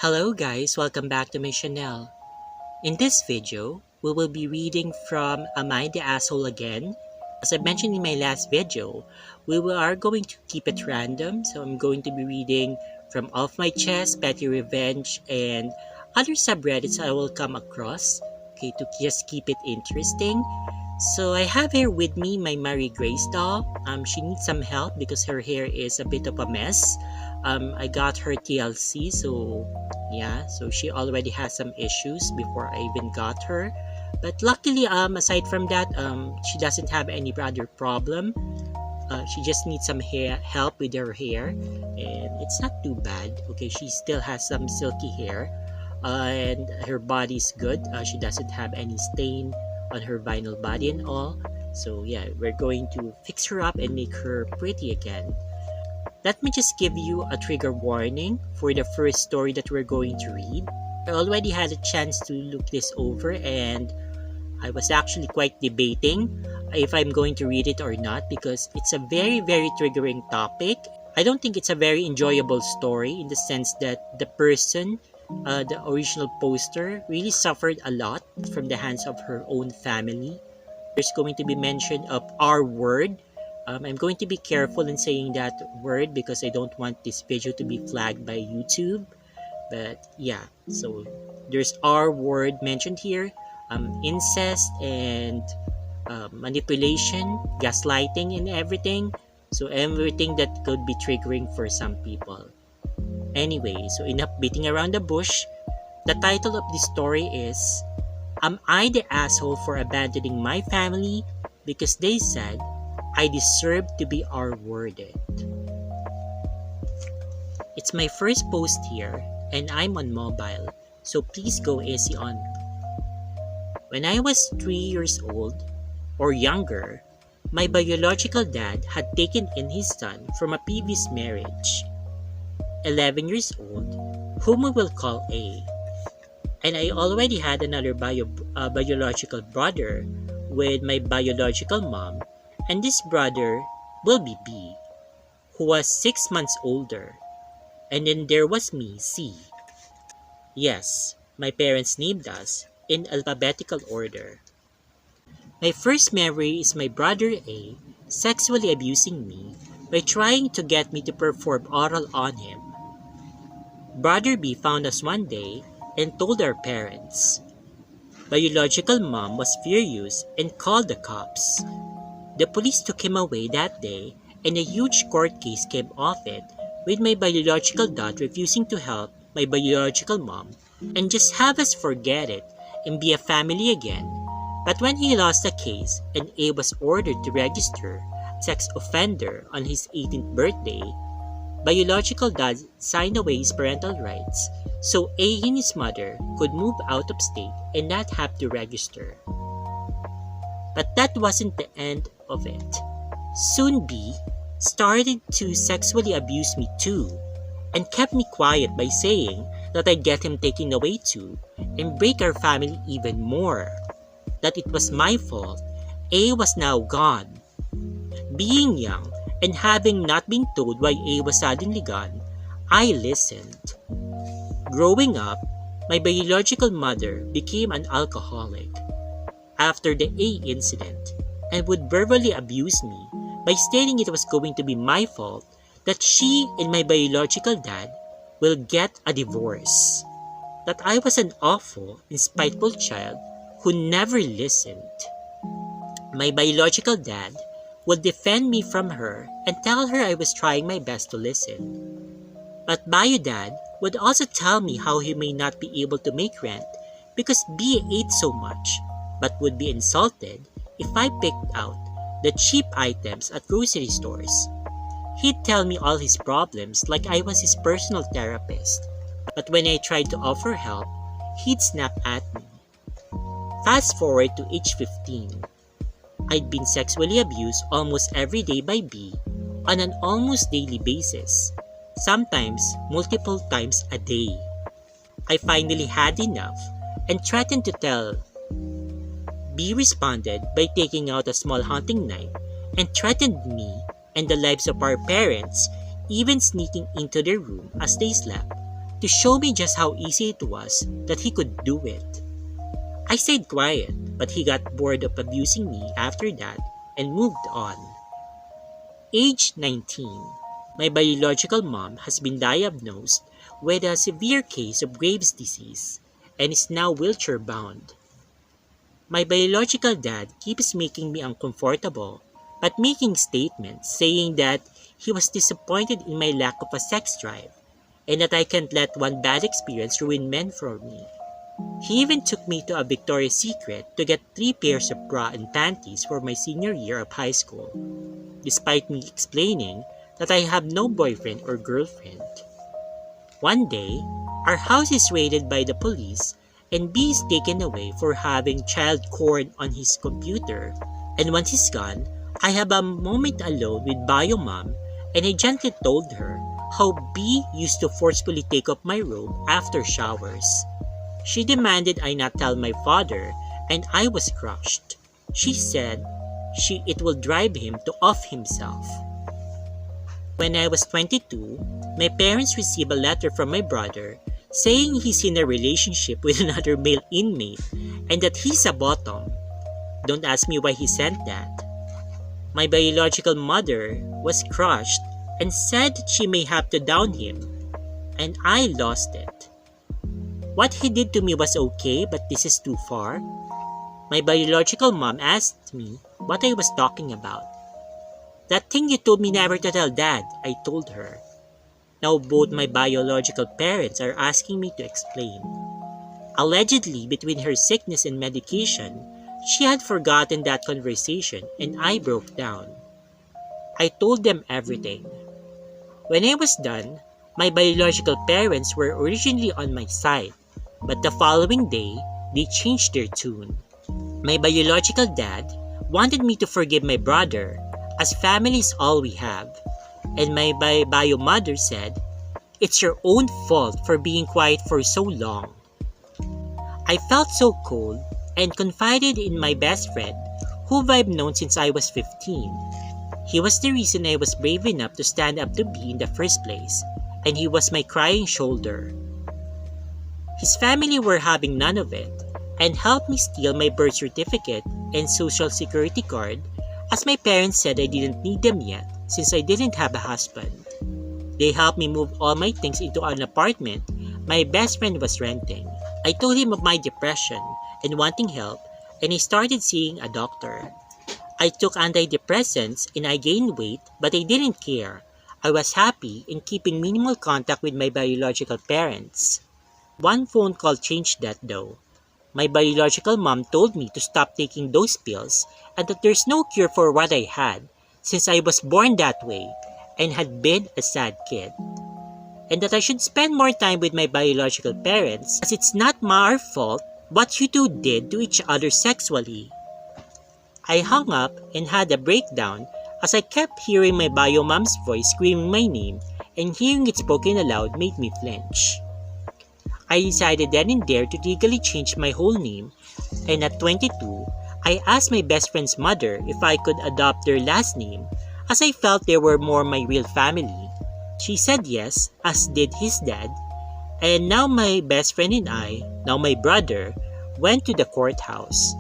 Hello guys, welcome back to my channel. In this video, we will be reading from Am I the Asshole Again? As I mentioned in my last video, are going to keep it random, so I'm going to be reading from Off My Chest, Petty Revenge, and other subreddits I will come across, okay, to just keep it interesting. So I have here with me my Mary Grace doll. She needs some help because her hair is a bit of a mess. I got her TLC, so yeah, so she already has some issues before I even got her. But luckily, aside from that, she doesn't have any other problem. She just needs some help with her hair, and it's not too bad. Okay, she still has some silky hair, and her body's good. She doesn't have any stain on her vinyl body and all. So yeah, we're going to fix her up and make her pretty again. Let me just give you a trigger warning for the first story that we're going to read. I already had a chance to look this over, and I was actually quite debating if I'm going to read it or not because it's a very triggering topic. I don't think it's a very enjoyable story in the sense that the person, the original poster, really suffered a lot from the hands of her own family. There's going to be mention of R word. I'm going to be careful in saying that word because I don't want this video to be flagged by YouTube. But yeah, so there's R word mentioned here, incest and manipulation, gaslighting and everything. So everything that could be triggering for some people. Anyway, so enough beating around the bush. The title of this story is Am I the Asshole for Abandoning My Family Because They Said I Deserve to Be R-worded? It's my first post here and I'm on mobile, so please go easy on me. When I was 3 years old or younger, my biological dad had taken in his son from a previous marriage. 11 years old, whom we will call A. And I already had another biological brother with my biological mom, and this brother will be B, who was 6 months older. And then there was me, C. Yes, my parents named us in alphabetical order. My first memory is my brother A sexually abusing me by trying to get me to perform oral on him. Brother B found us one day and told our parents. Biological mom was furious and called the cops. The police took him away that day and a huge court case came off it, with my biological dad refusing to help my biological mom and just have us forget it and be a family again. But when he lost the case and A was ordered to register sex offender on his 18th birthday, biological dad signed away his parental rights so A and his mother could move out of state and not have to register. But that wasn't the end of it. Soon B started to sexually abuse me too and kept me quiet by saying that I'd get him taken away too and break our family even more. That it was my fault. A was now gone. Being young and having not been told why A was suddenly gone, I listened. Growing up, my biological mother became an alcoholic after the A incident and would verbally abuse me by stating it was going to be my fault that she and my biological dad will get a divorce. That I was an awful and spiteful child who never listened. My biological dad would defend me from her and tell her I was trying my best to listen. But bio dad would also tell me how he may not be able to make rent because B ate so much, but would be insulted if I picked out the cheap items at grocery stores. He'd tell me all his problems like I was his personal therapist, but when I tried to offer help, he'd snap at me. Fast forward to age 15. I'd been sexually abused almost every day by B on an almost daily basis, sometimes multiple times a day. I finally had enough and threatened to tell. B responded by taking out a small hunting knife and threatened me and the lives of our parents, even sneaking into their room as they slept to show me just how easy it was that he could do it. I stayed quiet, but he got bored of abusing me after that and moved on. Age 19, my biological mom has been diagnosed with a severe case of Graves' disease and is now wheelchair bound. My biological dad keeps making me uncomfortable, but making statements saying that he was disappointed in my lack of a sex drive and that I can't let one bad experience ruin men for me. He even took me to a Victoria's Secret to get 3 pairs of bra and panties for my senior year of high school, despite me explaining that I have no boyfriend or girlfriend. One day, our house is raided by the police and B is taken away for having child porn on his computer. And once he's gone, I have a moment alone with Bio Mom and I gently told her how B used to forcefully take off my robe after showers. She demanded I not tell my father and I was crushed. She said it will drive him to off himself. When I was 22, my parents received a letter from my brother saying he's in a relationship with another male inmate and that he's a bottom. Don't ask me why he sent that. My biological mother was crushed and said she may have to down him, and I lost it. What he did to me was okay, but this is too far. My biological mom asked me what I was talking about. That thing you told me never to tell Dad, I told her. Now both my biological parents are asking me to explain. Allegedly, between her sickness and medication, she had forgotten that conversation and I broke down. I told them everything. When I was done, my biological parents were originally on my side, but the following day, they changed their tune. My biological dad wanted me to forgive my brother, as family is all we have. And my bio mother said, "It's your own fault for being quiet for so long." I felt so cold and confided in my best friend, who I've known since I was 15. He was the reason I was brave enough to stand up to B in the first place, and he was my crying shoulder. His family were having none of it, and helped me steal my birth certificate and social security card, as my parents said I didn't need them yet since I didn't have a husband. They helped me move all my things into an apartment my best friend was renting. I told him of my depression and wanting help, and I started seeing a doctor. I took antidepressants and I gained weight, but I didn't care. I was happy in keeping minimal contact with my biological parents. One phone call changed that though. My biological mom told me to stop taking those pills and that there's no cure for what I had, since I was born that way and had been a sad kid. And that I should spend more time with my biological parents, as it's not our fault what you two did to each other sexually. I hung up and had a breakdown as I kept hearing my bio mom's voice screaming my name, and hearing it spoken aloud made me flinch. I decided then and there to legally change my whole name, and at 22, I asked my best friend's mother if I could adopt their last name, as I felt they were more my real family. She said yes, as did his dad, and now my best friend and I, now my brother, went to the courthouse.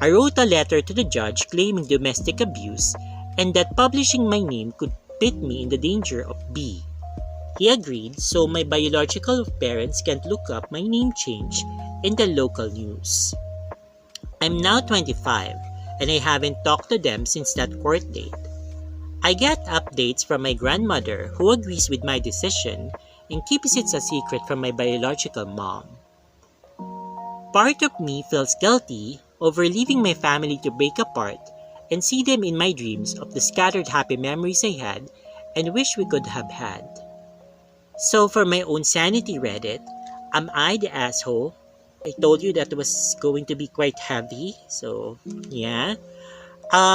I wrote a letter to the judge claiming domestic abuse and that publishing my name could put me in the danger of B. He agreed, so my biological parents can't look up my name change in the local news. I'm now 25 and I haven't talked to them since that court date. I get updates from my grandmother, who agrees with my decision and keeps it a secret from my biological mom. Part of me feels guilty over leaving my family to break apart and see them in my dreams of the scattered happy memories I had and wish we could have had. So for my own sanity Reddit, am I the asshole? I told you that was going to be quite heavy, so yeah.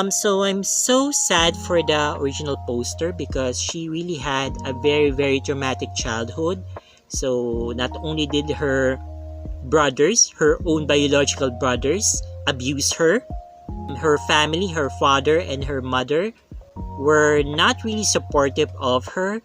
So I'm so sad for the original poster because she really had a very, very traumatic childhood. So not only did her brothers, her own biological brothers, abuse her, her family, her father and her mother were not really supportive of her,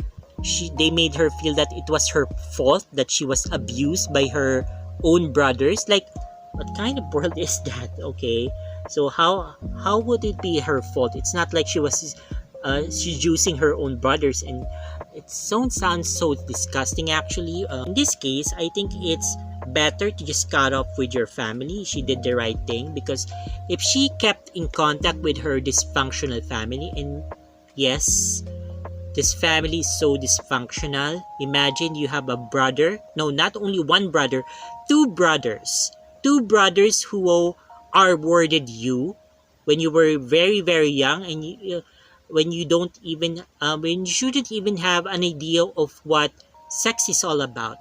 they made her feel that it was her fault that she was abused by her own brothers. Like, what kind of world is that? Okay, so how would it be her fault? It's not like she's using her own brothers, and it sounds so disgusting actually. In this case, I think it's better to just cut off with your family. She did the right thing, because if she kept in contact with her dysfunctional family, and yes, this family is so dysfunctional. Imagine you have a brother, no, not only one brother, two brothers. Two brothers who are worded you when you were very, very young, and when you don't even, when you shouldn't even have an idea of what sex is all about.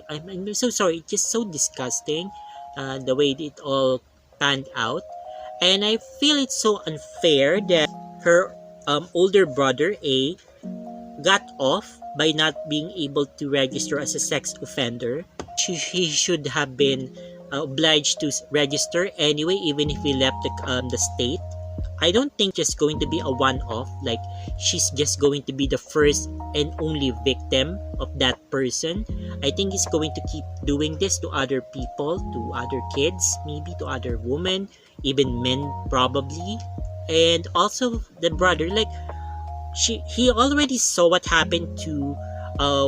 I'm so sorry. It's just so disgusting, the way it all panned out. And I feel it's so unfair that her older brother, A, got off by not being able to register as a sex offender. He should have been obliged to register anyway, even if he left the state. I don't think just going to be a one-off, like she's just going to be the first and only victim of that person. I think he's going to keep doing this to other people, to other kids, maybe to other women, even men probably. And also the brother, like, he already saw what happened to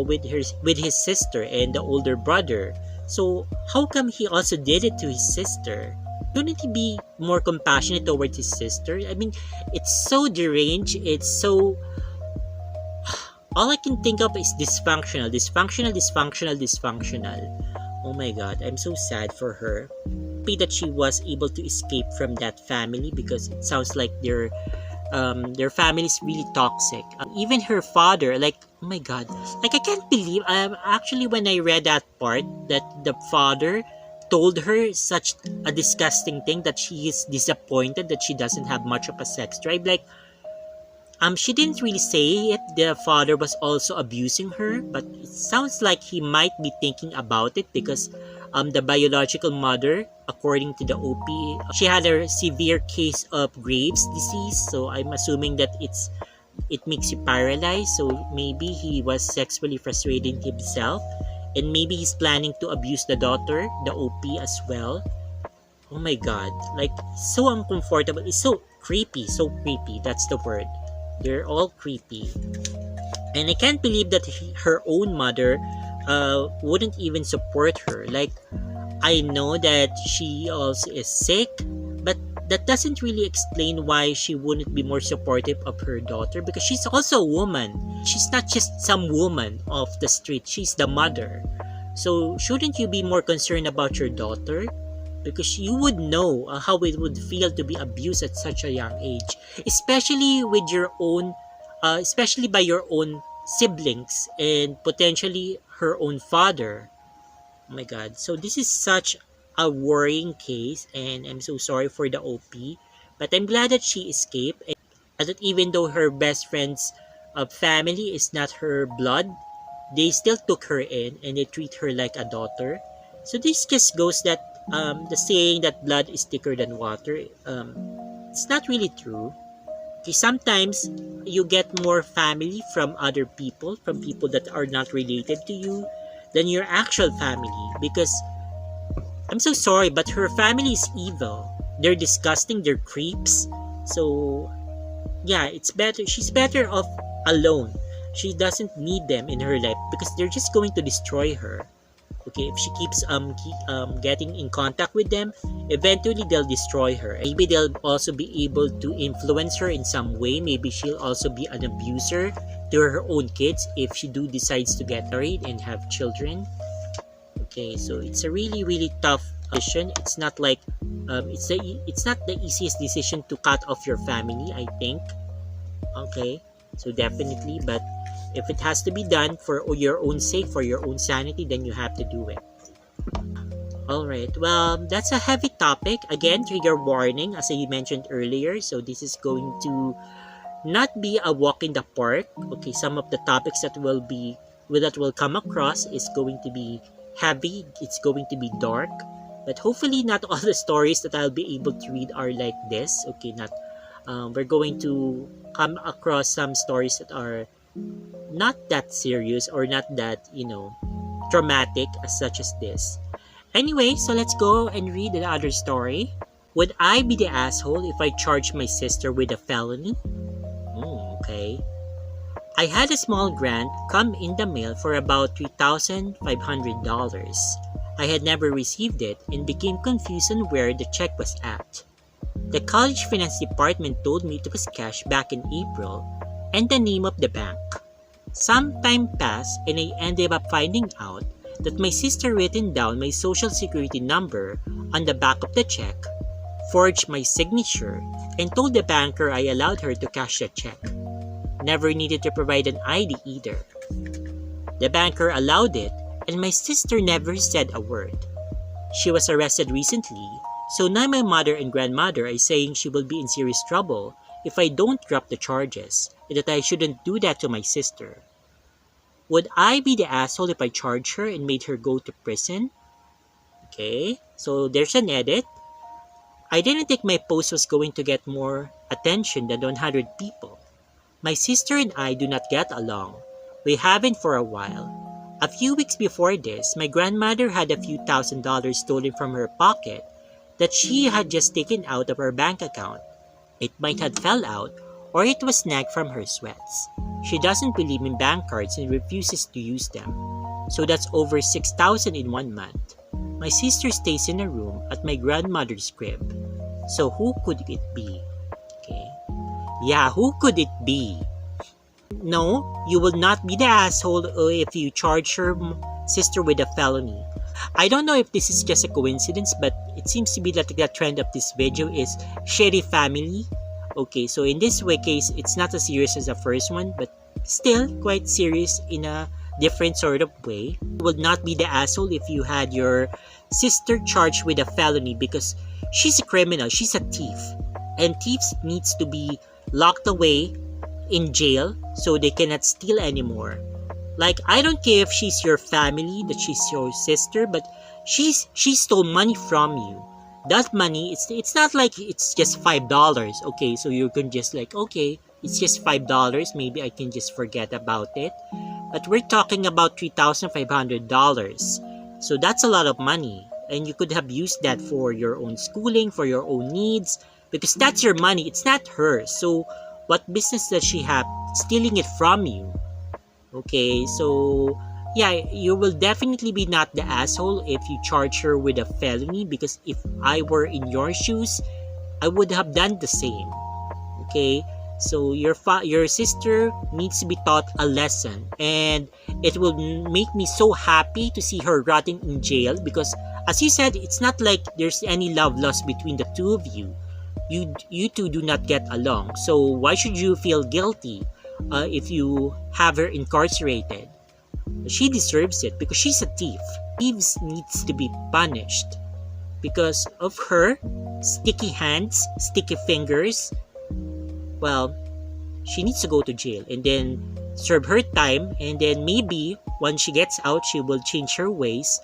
with his sister and the older brother. So how come he also did it to his sister? Shouldn't he be more compassionate towards his sister? I mean, it's so deranged. It's so, all I can think of is dysfunctional, dysfunctional, dysfunctional, dysfunctional. Oh my god, I'm so sad for her. Happy that she was able to escape from that family, because it sounds like their family is really toxic. Even her father, like, oh my god, like, I can't believe, actually, when I read that part, that the father told her such a disgusting thing, that she is disappointed that she doesn't have much of a sex drive. Like, she didn't really say it, the father was also abusing her, but it sounds like he might be thinking about it, because the biological mother, according to the OP, she had a severe case of Graves' disease, so I'm assuming that it makes you paralyzed. So maybe he was sexually frustrating himself, and maybe he's planning to abuse the daughter, the OP, as well. Oh my god, like, so uncomfortable. It's so creepy, so creepy. That's the word. They're all creepy. And I can't believe that her own mother wouldn't even support her. Like, I know that she also is sick, but that doesn't really explain why she wouldn't be more supportive of her daughter, because she's also a woman. She's not just some woman off the street, she's the mother. So shouldn't you be more concerned about your daughter? Because you would know how it would feel to be abused at such a young age, especially with your own, especially by your own siblings, and potentially her own father. Oh my god. So this is such a worrying case, and I'm so sorry for the OP, but I'm glad that she escaped, and that even though her best friend's family is not her blood, they still took her in and they treat her like a daughter. So this just goes that the saying that blood is thicker than water, it's not really true. Okay, sometimes you get more family from other people, from people that are not related to you, than your actual family. Because I'm so sorry, but her family is evil. They're disgusting. They're creeps. So yeah, it's better. She's better off alone. She doesn't need them in her life, because they're just going to destroy her. Okay, if she keeps getting in contact with them, eventually they'll destroy her. Maybe they'll also be able to influence her in some way. Maybe she'll also be an abuser to her own kids if she decides to get married and have children. Okay, so it's a really, really tough decision. It's not like it's not the easiest decision to cut off your family, I think. Okay, so definitely, but if it has to be done for your own sake, for your own sanity, then you have to do it. Alright, well, that's a heavy topic. Again, trigger warning, as I mentioned earlier. So this is going to not be a walk in the park. Okay, some of the topics that will come across is going to be heavy. It's going to be dark. But hopefully not all the stories that I'll be able to read are like this. Okay, not we're going to come across some stories that are Not that serious or not that, traumatic as such as this. Anyway, so let's go and read the other story. Would I be the asshole if I charged my sister with a felony? Okay. I had a small grant come in the mail for about $3,500. I had never received it and became confused on where the check was at. The college finance department told me it was cash back in April and the name of the bank. Some time passed and I ended up finding out that my sister written down my social security number on the back of the check, forged my signature, and told the banker I allowed her to cash the check. Never needed to provide an ID either. The banker allowed it, and my sister never said a word. She was arrested recently, so now my mother and grandmother are saying she will be in serious trouble if I don't drop the charges, and that I shouldn't do that to my sister. Would I be the asshole if I charged her and made her go to prison? Okay, so there's an edit. I didn't think my post was going to get more attention than 100 people. My sister and I do not get along. We haven't for a while. A few weeks before this, my grandmother had a few $1,000s stolen from her pocket that she had just taken out of her bank account. It might have fell out or it was snagged from her sweats. She doesn't believe in bank cards and refuses to use them. So that's over $6,000 in 1 month. My sister stays in a room at my grandmother's crib. So who could it be? Okay. Yeah, who could it be? No, you will not be the asshole if you charge your sister with a felony. I don't know if this is just a coincidence, but it seems to be that the trend of this video is shady family. Okay, so in this case, it's not as serious as the first one, but still quite serious in a different sort of way. You would not be the asshole if you had your sister charged with a felony because she's a criminal, she's a thief. And thieves needs to be locked away in jail so they cannot steal anymore. Like, I don't care if she's your family, that she's your sister, but she stole money from you. That money, it's not like it's just $5. Okay, so you can just like, okay, it's just $5, maybe I can just forget about it. But we're talking about $3,500. So that's a lot of money. And you could have used that for your own schooling, for your own needs, because that's your money, it's not hers. So what business does she have stealing it from you? Okay, so yeah, you will definitely be not the asshole if you charge her with a felony, because if I were in your shoes, I would have done the same. Okay, so your sister needs to be taught a lesson, and it will make me so happy to see her rotting in jail, because as you said, it's not like there's any love lost between the two of you. You two do not get along, so why should you feel guilty if you have her incarcerated? She deserves it because she's a thief. Thieves needs to be punished because of her sticky hands, sticky fingers. Well, she needs to go to jail and then serve her time, and then maybe when she gets out, she will change her ways,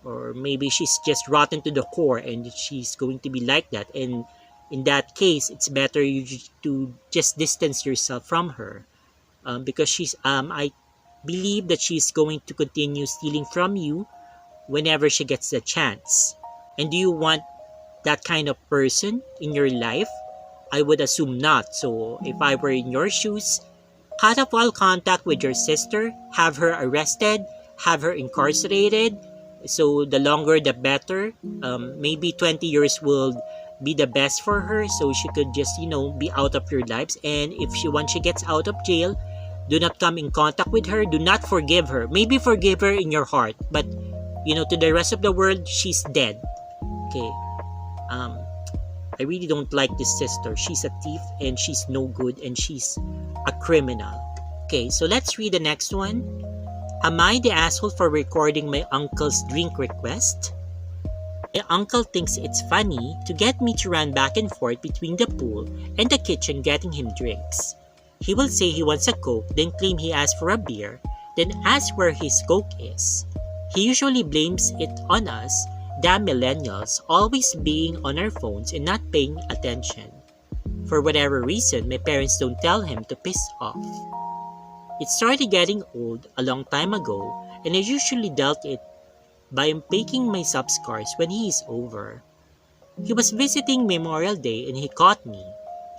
or maybe she's just rotten to the core and she's going to be like that. And in that case, it's better you to just distance yourself from her, because I believe that she's going to continue stealing from you whenever she gets the chance. And do you want that kind of person in your life? I would assume not. So if I were in your shoes, cut off all contact with your sister, have her arrested, have her incarcerated. So the longer the better. Maybe 20 years will be the best for her, so she could just be out of your lives. And if once she gets out of jail, do not come in contact with her. Do not forgive her. Maybe forgive her in your heart, but to the rest of the world, she's dead. Okay. I really don't like this sister. She's a thief and she's no good and she's a criminal. Okay, so let's read the next one. Am I the asshole for recording my uncle's drink request? My uncle thinks it's funny to get me to run back and forth between the pool and the kitchen getting him drinks. He will say he wants a Coke, then claim he asked for a beer, then ask where his Coke is. He usually blames it on us, damn millennials, always being on our phones and not paying attention. For whatever reason, my parents don't tell him to piss off. It started getting old a long time ago, and I usually dealt it by making myself scars when he is over. He was visiting Memorial Day and he caught me.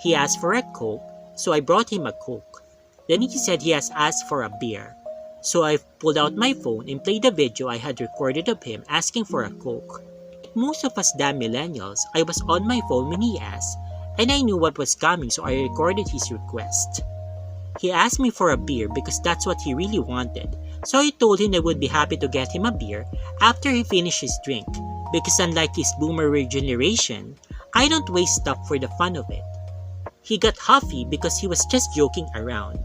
He asked for a Coke, so I brought him a Coke. Then he said he has asked for a beer. So I pulled out my phone and played the video I had recorded of him asking for a Coke. Like most of us damn millennials, I was on my phone when he asked, and I knew what was coming, so I recorded his request. He asked me for a beer because that's what he really wanted, so I told him I would be happy to get him a beer after he finished his drink, because unlike his boomer generation, I don't waste stuff for the fun of it. He got huffy because he was just joking around.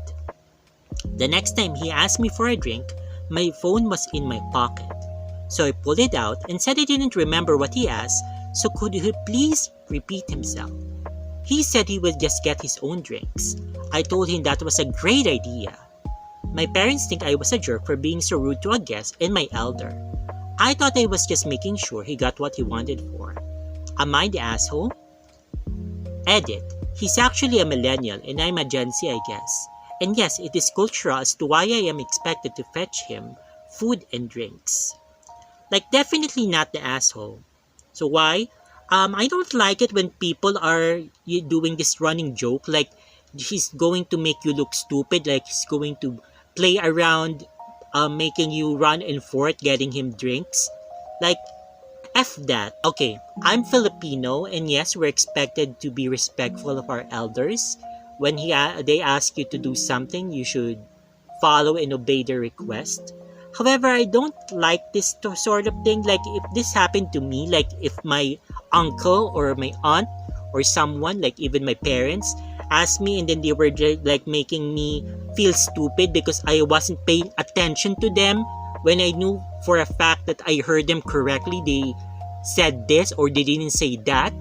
The next time he asked me for a drink, my phone was in my pocket. So I pulled it out and said I didn't remember what he asked, so could he please repeat himself? He said he would just get his own drinks. I told him that was a great idea. My parents think I was a jerk for being so rude to a guest and my elder. I thought I was just making sure he got what he wanted for. Am I the asshole? Edit. He's actually a millennial and I'm a Gen Z, I guess. And yes, it is cultural as to why I am expected to fetch him food and drinks. Like, definitely not the asshole. So why? I don't like it when people are doing this running joke, like he's going to make you look stupid, like he's going to play around, making you run and forth, getting him drinks. Like, F that. Okay, I'm Filipino, and yes, we're expected to be respectful of our elders. When they ask you to do something, you should follow and obey their request. However, I don't like this sort of thing. Like, if this happened to me, like if my uncle or my aunt or someone, like even my parents, asked me and then they were like making me feel stupid because I wasn't paying attention to them when I knew for a fact that I heard them correctly. They said this or they didn't say that.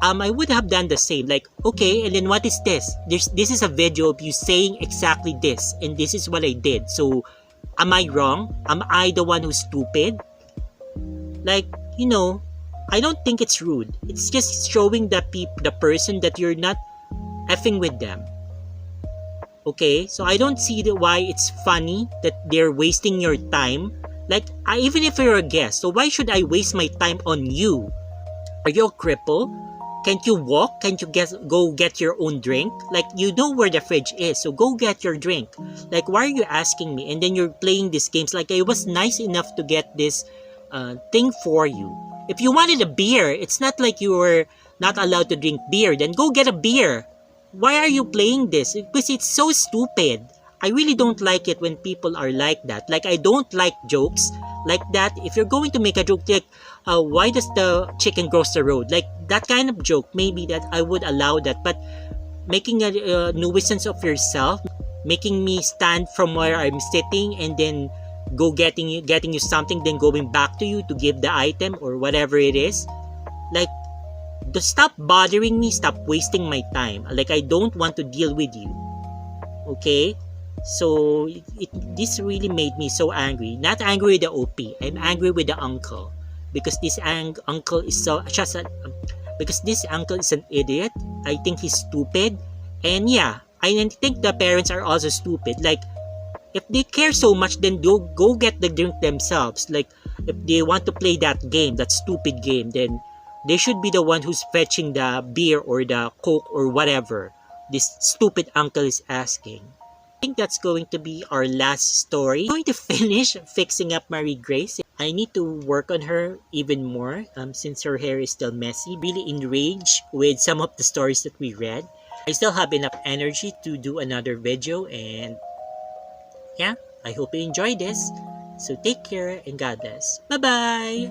I would have done the same. Like, okay, and then what is this? This is a video of you saying exactly this, and this is what I did. So, am I wrong? Am I the one who's stupid? Like, I don't think it's rude. It's just showing the person that you're not effing with them. Okay, so I don't see why it's funny that they're wasting your time. Like, even if you're a guest, so why should I waste my time on you? Are you a cripple? Can't you walk? Can't you go get your own drink? Like, you know where the fridge is, so go get your drink. Like, why are you asking me? And then you're playing these games. Like, I was nice enough to get this thing for you. If you wanted a beer, it's not like you were not allowed to drink beer. Then go get a beer. Why are you playing this? Because it's so stupid. I really don't like it when people are like that. Like, I don't like jokes like that. If you're going to make a joke like, why does the chicken cross the road? Like, that kind of joke, maybe that I would allow that. But making a nuisance of yourself, making me stand from where I'm sitting and then go getting you something, then going back to you to give the item or whatever it is. Like, stop bothering me, stop wasting my time. Like, I don't want to deal with you. Okay? So, this really made me so angry. Not angry with the OP. I'm angry with the uncle. Because this uncle is because this uncle is an idiot. I think he's stupid. And yeah, I think the parents are also stupid. Like, if they care so much, then go get the drink themselves. Like, if they want to play that game, that stupid game, then they should be the one who's fetching the beer or the Coke or whatever this stupid uncle is asking. I think that's going to be our last story. I'm going to finish fixing up Marie Grace. I need to work on her even more since her hair is still messy. Really enraged with some of the stories that we read. I still have enough energy to do another video, and yeah, I hope you enjoyed this. So take care and God bless. Bye-bye!